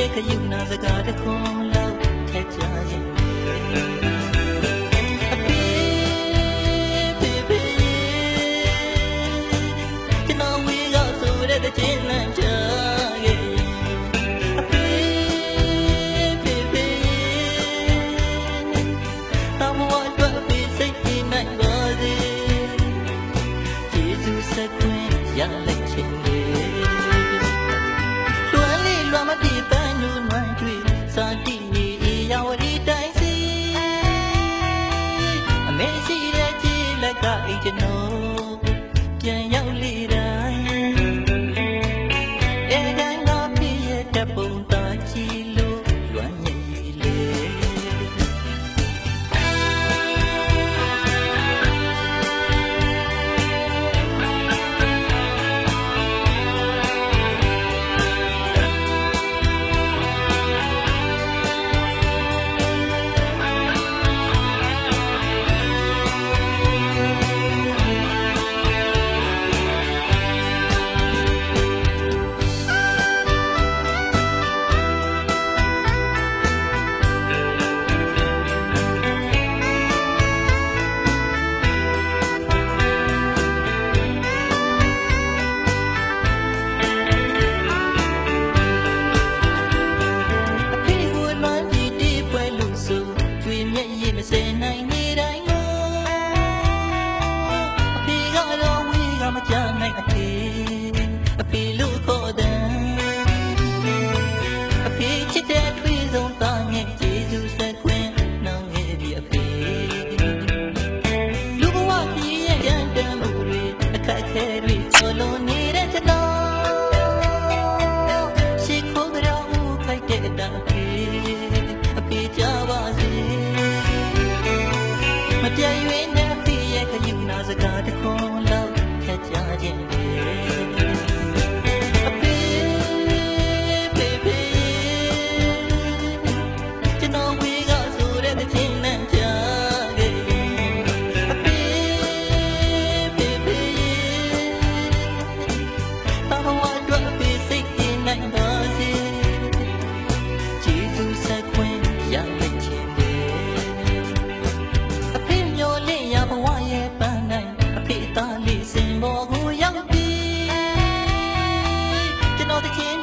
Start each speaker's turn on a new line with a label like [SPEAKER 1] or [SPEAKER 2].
[SPEAKER 1] ရဲ့ခရုဏာစကားတစ်ခွန်းလောက်ထက်ကြရင်ကျွန်တော်ဝေးကဆိုတဲ့တခြင်းလမ်းချရဲ့ရလိုက်ခြင်းလေလွမ်းလေးလွမ်းမပြေပန်းတို့နှွမ်းကျွေစာတိနေရာဝတီတိုင်းစီအမေရှိတဲ့ကြည်လက်ကအိတ်ကျွန်တော်ပြန်ရောက်လေတိုင်းအဲတိုင်းကပြည့်ရဲ့တပုံသားချီလို့လွမ်းရည်လေစေနိုင်နေတိုင်းကိုအဖေကတော့ဝေးကမကြနိုင်အဖေလို့ခေါ်တယ်အဖေချစ်တဲ့ထွေးဆုံးသားငယ်ကျေးဇူးဆက်ခွင့်နောင်ငယ်ပြီးအဖေလူဘဝကြီးရဲ့ကြံတမ်းမှုတွေအခက်ခဲတွေကျော်လွန်နေတဲ့ကျွန်တော်ရှိခိုးကြတော့ခိုက်တဲ့အတန်အဖေကြပါစေမပြည့်ရွေးနဲ့ပြည့်ရဲ့ခရုဏာစကားတစ်ခွန်းလောက်ထက်ကြခြင်းလေအဖေကျွန်တော်ဝေးကဆိုတဲ့တခြင်းနဲ့ကြခဲ့အဖေဘာမှတော့အဖေစိတ်နေနိုင်ပါစေကျေးဇူးဆက်ခွင့်ရလိုက်ခြင်းဘဝရဲ့ပန်းနိုင်အဖေသားလေးစင်ပေါ်ကိုရောက်ပြီကျွန်တော်တခြင်း